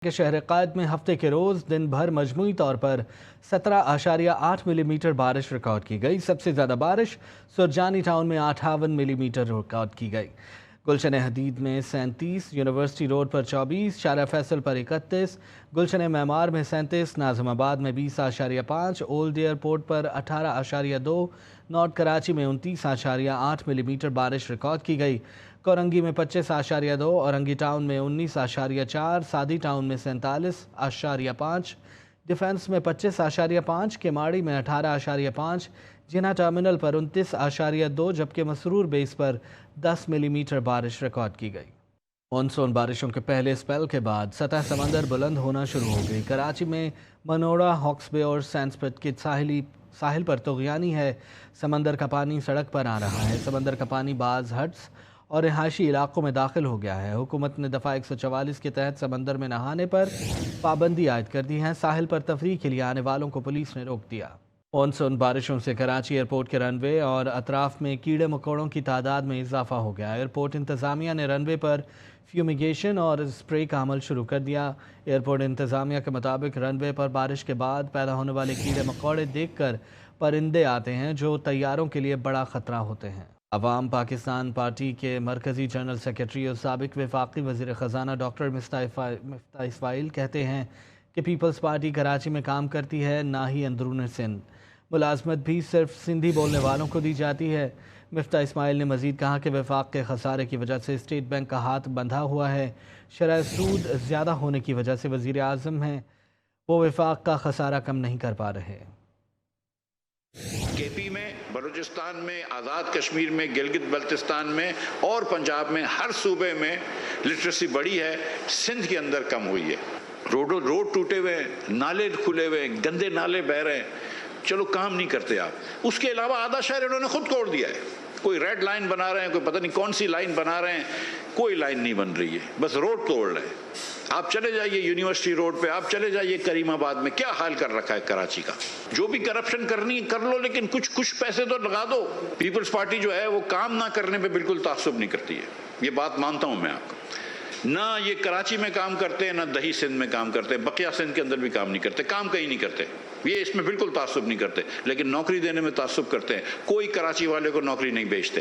کہ شہر قائد میں ہفتے کے روز دن بھر مجموعی طور پر 17.8 ملی میٹر بارش ریکارڈ کی گئی۔ سب سے زیادہ بارش سرجانی ٹاؤن میں 58 ملی میٹر ریکارڈ کی گئی۔ گلشن حدید میں 37، یونیورسٹی روڈ پر 24، شارع فیصل پر 31، گلشن معمار میں 37، ناظم آباد میں 20.5، اولڈ ایئرپورٹ پر 18.2، نارتھ کراچی میں 29.8 ملی میٹر بارش ریکارڈ کی گئی۔ کورنگی میں 25.2، اورنگی ٹاؤن میں 19.4، سادی ٹاؤن میں 47.5، ڈیفنس میں 25.5، کیماڑی میں 18.5، جناح ٹرمینل پر 29.2، جبکہ مسرور بیس پر 10 ملی میٹر بارش ریکارڈ کی گئی۔ مانسون بارشوں کے پہلے اسپیل کے بعد سطح سمندر بلند ہونا شروع ہو گئی۔ کراچی میں منوڑا، ہاکس بے اور سینسپٹ کے ساحل پر طغیانی ہے۔ سمندر کا پانی سڑک پر آ رہا ہے۔ سمندر کا پانی بعض ہٹس اور رہائشی علاقوں میں داخل ہو گیا ہے۔ حکومت نے دفعہ 144 کے تحت سمندر میں نہانے پر پابندی عائد کر دی ہے۔ ساحل پر تفریح کے لیے آنے والوں کو پولیس نے روک دیا۔ مانسون بارشوں سے کراچی ایئرپورٹ کے رن وے اور اطراف میں کیڑے مکوڑوں کی تعداد میں اضافہ ہو گیا۔ ایئرپورٹ انتظامیہ نے رن وے پر فیومیگیشن اور اسپرے کا عمل شروع کر دیا۔ ایئرپورٹ انتظامیہ کے مطابق رن وے پر بارش کے بعد پیدا ہونے والے کیڑے مکوڑے دیکھ کر پرندے آتے ہیں جو طیاروں کے لیے بڑا خطرہ ہوتے ہیں۔ عوام پاکستان پارٹی کے مرکزی جنرل سیکرٹری اور سابق وفاقی وزیر خزانہ ڈاکٹر مفتاح اسماعیل کہتے ہیں کہ پیپلز پارٹی کراچی میں کام کرتی ہے، نہ ہی اندرون سندھ۔ ملازمت بھی صرف سندھی بولنے والوں کو دی جاتی ہے۔ مفتاح اسماعیل نے مزید کہا کہ وفاق کے خسارے کی وجہ سے اسٹیٹ بینک کا ہاتھ بندھا ہوا ہے۔ شرح سود زیادہ ہونے کی وجہ سے وزیر اعظم ہیں، وہ وفاق کا خسارہ کم نہیں کر پا رہے۔ کے پی میں، بلوچستان میں، آزاد کشمیر میں، گلگت بلتستان میں اور پنجاب میں ہر صوبے میں لٹریسی بڑھی ہے، سندھ کے اندر کم ہوئی ہے۔ روڈ ٹوٹے ہوئے، نالے کھلے ہوئے، گندے نالے بہہ رہے ہیں۔ چلو کام نہیں کرتے آپ، اس کے علاوہ آدھا شہر انہوں نے خود توڑ دیا ہے۔ کوئی ریڈ لائن بنا رہے ہیں، کوئی پتہ نہیں کون سی لائن بنا رہے ہیں، کوئی لائن نہیں بن رہی ہے، بس روڈ توڑ رہے ہیں۔ آپ چلے جائیے یونیورسٹی روڈ پہ، آپ چلے جائیے کریم آباد میں، کیا حال کر رکھا ہے کراچی کا۔ جو بھی کرپشن کرنی ہے کر لو، لیکن کچھ پیسے تو لگا دو۔ پیپلز پارٹی جو ہے وہ کام نہ کرنے پہ بالکل تعصب نہیں کرتی ہے، یہ بات مانتا ہوں میں آپ کو۔ نہ یہ کراچی میں کام کرتے ہیں، نہ دہی سندھ میں کام کرتے ہیں، بقیہ سندھ کے اندر بھی کام نہیں کرتے، کام کہیں نہیں کرتے، یہ اس میں بالکل تعصب نہیں کرتے، لیکن نوکری دینے میں تعصب کرتے ہیں۔ کوئی کراچی والے کو نوکری نہیں بیچتے۔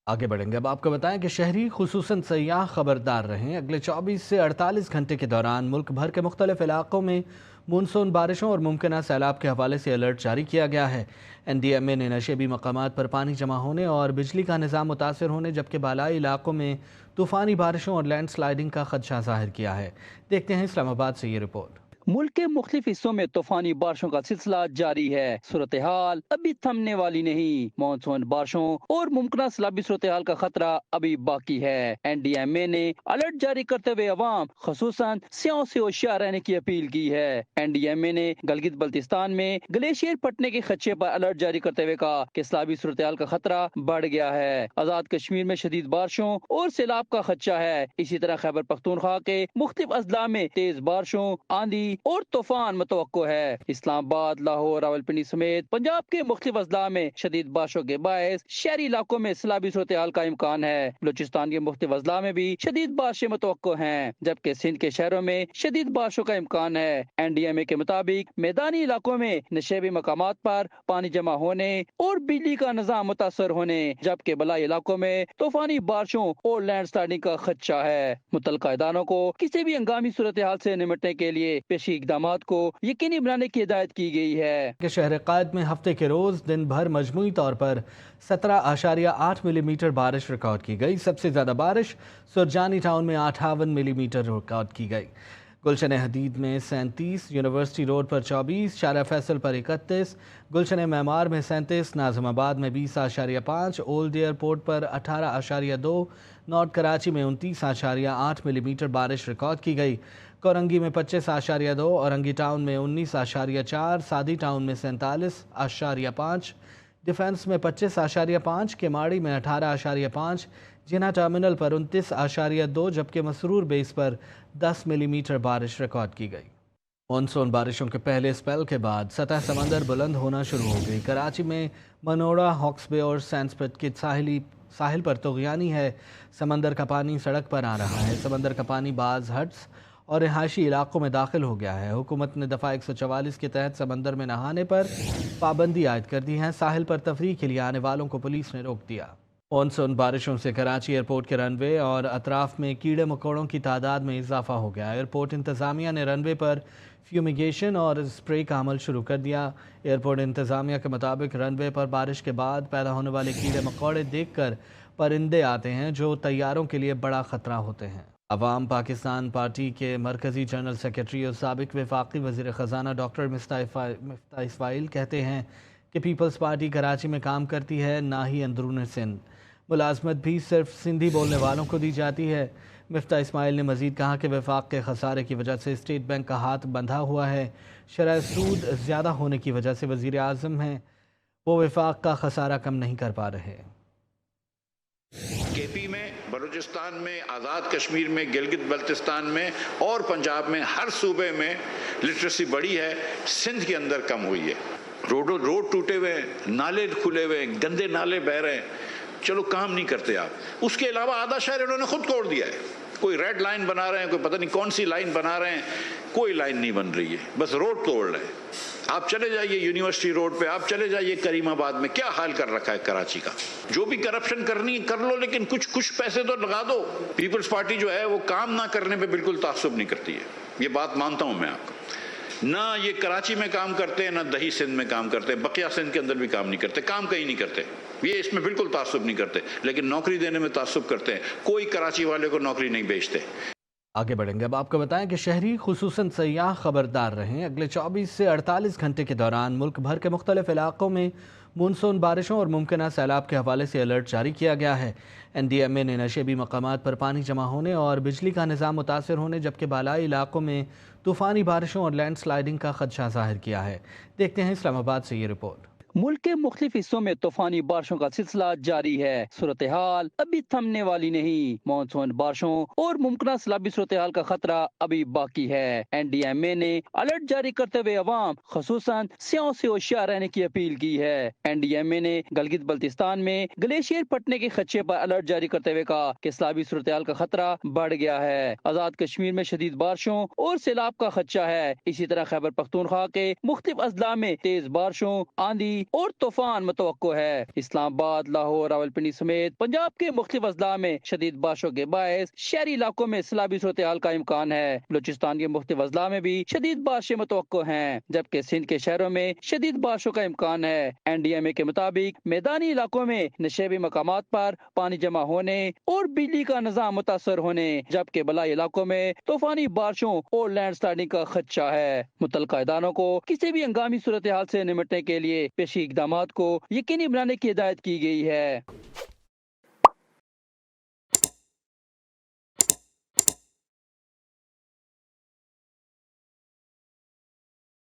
آگے بڑھیں گے، اب آپ کو بتائیں کہ شہری خصوصاً سیاح خبردار رہیں۔ اگلے 24 سے 48 گھنٹے کے دوران ملک بھر کے مختلف علاقوں میں مونسون بارشوں اور ممکنہ سیلاب کے حوالے سے الرٹ جاری کیا گیا ہے۔ این ڈی ایم اے نے نشیبی مقامات پر پانی جمع ہونے اور بجلی کا نظام متاثر ہونے، جبکہ بالائی علاقوں میں طوفانی بارشوں اور لینڈ سلائیڈنگ کا خدشہ ظاہر کیا ہے۔ دیکھتے ہیں اسلام آباد سے یہ رپورٹ۔ ملک کے مختلف حصوں میں طوفانی بارشوں کا سلسلہ جاری ہے۔ صورتحال ابھی تھمنے والی نہیں۔ مانسون بارشوں اور ممکنہ سیلابی صورتحال کا خطرہ ابھی باقی ہے۔ این ڈی ایم اے نے الرٹ جاری کرتے ہوئے عوام خصوصاً سیاحوں سے ہوشیار رہنے کی اپیل کی ہے۔ این ڈی ایم اے نے گلگت بلتستان میں گلیشیئر پھٹنے کے خدشے پر الرٹ جاری کرتے ہوئے کہا کہ سیلابی صورتحال کا خطرہ بڑھ گیا ہے۔ آزاد کشمیر میں شدید بارشوں اور سیلاب کا خدشہ ہے۔ اسی طرح خیبر پختونخوا کے مختلف اضلاع میں تیز بارشوں، آندھی اور طوفان متوقع ہے۔ اسلام آباد، لاہور، راولپنڈی سمیت پنجاب کے مختلف اضلاع میں شدید بارشوں کے باعث شہری علاقوں میں سیلابی صورتحال کا امکان ہے۔ بلوچستان کے مختلف اضلاع میں بھی شدید بارشیں متوقع ہیں، جبکہ سندھ کے شہروں میں شدید بارشوں کا امکان ہے۔ این ڈی ایم اے کے مطابق میدانی علاقوں میں نشیبی مقامات پر پانی جمع ہونے اور بجلی کا نظام متاثر ہونے، جبکہ بالائی علاقوں میں طوفانی بارشوں اور لینڈ سلائیڈنگ کا خدشہ ہے۔ متعلقہ اداروں کو کسی بھی ہنگامی صورتحال سے نمٹنے کے لیے پیشگی اقدامات کو یقینی بنانے کی ہدایت کی گئی ہے۔ کہ شہر قائد میں ہفتے کے روز دن بھر مجموعی طور پر 17.8 ملی میٹر بارش ریکارڈ کی گئی۔ سب سے زیادہ بارش سرجانی ٹاؤن میں 58 ملی میٹر ریکارڈ کی گئی۔ گلشن حدید میں 37، یونیورسٹی روڈ پر 24، شارع فیصل پر 31، گلشن معمار میں 37، ناظم آباد میں 20.5، اولڈ ایئرپورٹ پر 18.2، نارتھ کراچی میں 29.8 ملی میٹر بارش ریکارڈ کی گئی۔ کورنگی میں 25.2، اورنگی ٹاؤن میں 19.4، سادی ٹاؤن میں 47.5، ڈیفنس میں 25.5، کیماڑی میں 18.5، جناح ٹرمینل پر 29.2، جبکہ مسرور بیس پر 10 ملی میٹر بارش ریکارڈ کی گئی۔ مانسون بارشوں کے پہلے اسپیل کے بعد سطح سمندر بلند ہونا شروع ہو گئی۔ کراچی میں منوڑا، ہاکس بے اور سینسپٹ کے ساحل پر طغیانی ہے۔ سمندر کا پانی سڑک پر آ رہا ہے۔ سمندر کا پانی بعض ہٹس اور رہائشی علاقوں میں داخل ہو گیا ہے۔ حکومت نے دفعہ 144 کے تحت سمندر میں نہانے پر پابندی عائد کر دی ہے۔ ساحل پر تفریح کے لیے آنے والوں کو پولیس نے روک دیا۔ مانسون بارشوں سے کراچی ایئرپورٹ کے رن وے اور اطراف میں کیڑے مکوڑوں کی تعداد میں اضافہ ہو گیا۔ ایئرپورٹ انتظامیہ نے رن وے پر فیومیگیشن اور اسپرے کا عمل شروع کر دیا۔ ایئرپورٹ انتظامیہ کے مطابق رن وے پر بارش کے بعد پیدا ہونے والے کیڑے مکوڑے دیکھ کر پرندے آتے ہیں جو طیاروں کے لیے بڑا خطرہ ہوتے ہیں۔ عوام پاکستان پارٹی کے مرکزی جنرل سیکرٹری اور سابق وفاقی وزیر خزانہ ڈاکٹر مفتاح اسماعیل کہتے ہیں کہ پیپلز پارٹی کراچی میں کام کرتی ہے، نہ ہی اندرون سندھ۔ ملازمت بھی صرف سندھی بولنے والوں کو دی جاتی ہے۔ مفتاح اسماعیل نے مزید کہا کہ وفاق کے خسارے کی وجہ سے اسٹیٹ بینک کا ہاتھ بندھا ہوا ہے۔ شرح سود زیادہ ہونے کی وجہ سے وزیر اعظم ہیں، وہ وفاق کا خسارہ کم نہیں کر پا رہے۔ کے پی میں، بلوچستان میں، آزاد کشمیر میں، گلگت بلتستان میں اور پنجاب میں ہر صوبے میں لٹریسی بڑھی ہے، سندھ کے اندر کم ہوئی ہے۔ روڈ ٹوٹے ہوئے ہیں، نالے کھلے ہوئے ہیں، گندے نالے بہہ رہے ہیں، چلو کام نہیں کرتے آپ۔ اس کے علاوہ آدھا شہر انہوں نے خود توڑ دیا ہے۔ کوئی ریڈ لائن بنا رہے ہیں، کوئی پتہ نہیں کون سی لائن بنا رہے ہیں، کوئی لائن نہیں بن رہی ہے، بس روڈ توڑ رہے ہیں۔ آپ چلے جائیے یونیورسٹی روڈ پہ، آپ چلے جائیے کریم آباد میں، کیا حال کر رکھا ہے کراچی کا۔ جو بھی کرپشن کرنی ہے کر لو، لیکن کچھ پیسے تو لگا دو۔ پیپلز پارٹی جو ہے وہ کام نہ کرنے پہ بالکل تعصب نہیں کرتی ہے، یہ بات مانتا ہوں میں آپ کو۔ نہ یہ کراچی میں کام کرتے ہیں، نہ دہی سندھ میں کام کرتے ہیں، بقیہ سندھ کے اندر بھی کام نہیں کرتے، کام کہیں نہیں کرتے، یہ اس میں بالکل تعصب نہیں کرتے، لیکن نوکری دینے میں تعصب کرتے ہیں۔ کوئی کراچی والے کو نوکری نہیں بیچتے۔ آگے بڑھیں گے، اب آپ کو بتائیں کہ شہری خصوصاً سیاح خبردار رہیں۔ اگلے 24 سے 48 گھنٹے کے دوران ملک بھر کے مختلف علاقوں میں مونسون بارشوں اور ممکنہ سیلاب کے حوالے سے الرٹ جاری کیا گیا ہے۔ NDMA نے نشیبی مقامات پر پانی جمع ہونے اور بجلی کا نظام متاثر ہونے، جبکہ بالائی علاقوں میں طوفانی بارشوں اور لینڈ سلائیڈنگ کا خدشہ ظاہر کیا ہے۔ دیکھتے ہیں اسلام آباد سے یہ رپورٹ۔ ملک کے مختلف حصوں میں طوفانی بارشوں کا سلسلہ جاری ہے۔ صورتحال ابھی تھمنے والی نہیں۔ مانسون بارشوں اور ممکنہ سیلابی صورتحال کا خطرہ ابھی باقی ہے۔ NDMA نے الرٹ جاری کرتے ہوئے عوام خصوصاً سیاحوں سے ہوشیار رہنے کی اپیل کی ہے۔ NDMA نے گلگت بلتستان میں گلیشیئر پھٹنے کے خدشے پر الرٹ جاری کرتے ہوئے کہا کہ سیلابی صورتحال کا خطرہ بڑھ گیا ہے۔ آزاد کشمیر میں شدید بارشوں اور سیلاب کا خدشہ ہے۔ اسی طرح خیبر پختونخوا کے مختلف اضلاع میں تیز بارشوں، آندھی اور طوفان متوقع ہے۔ اسلام آباد، لاہور، راولپنڈی سمیت پنجاب کے مختلف اضلاع میں شدید بارشوں کے باعث شہری علاقوں میں سیلابی صورتحال کا امکان ہے۔ بلوچستان کے مختلف اضلاع میں بھی شدید بارشیں متوقع ہیں، جبکہ سندھ کے شہروں میں شدید بارشوں کا امکان ہے۔ NDMA کے مطابق میدانی علاقوں میں نشیبی مقامات پر پانی جمع ہونے اور بجلی کا نظام متاثر ہونے، جبکہ بالائی علاقوں میں طوفانی بارشوں اور لینڈ سلائڈنگ کا خدشہ ہے۔ متعلقہ اداروں کو کسی بھی ہنگامی صورتحال سے نمٹنے کے لیے پیشگی اقدامات کو یقینی بنانے کی ہدایت کی گئی ہے۔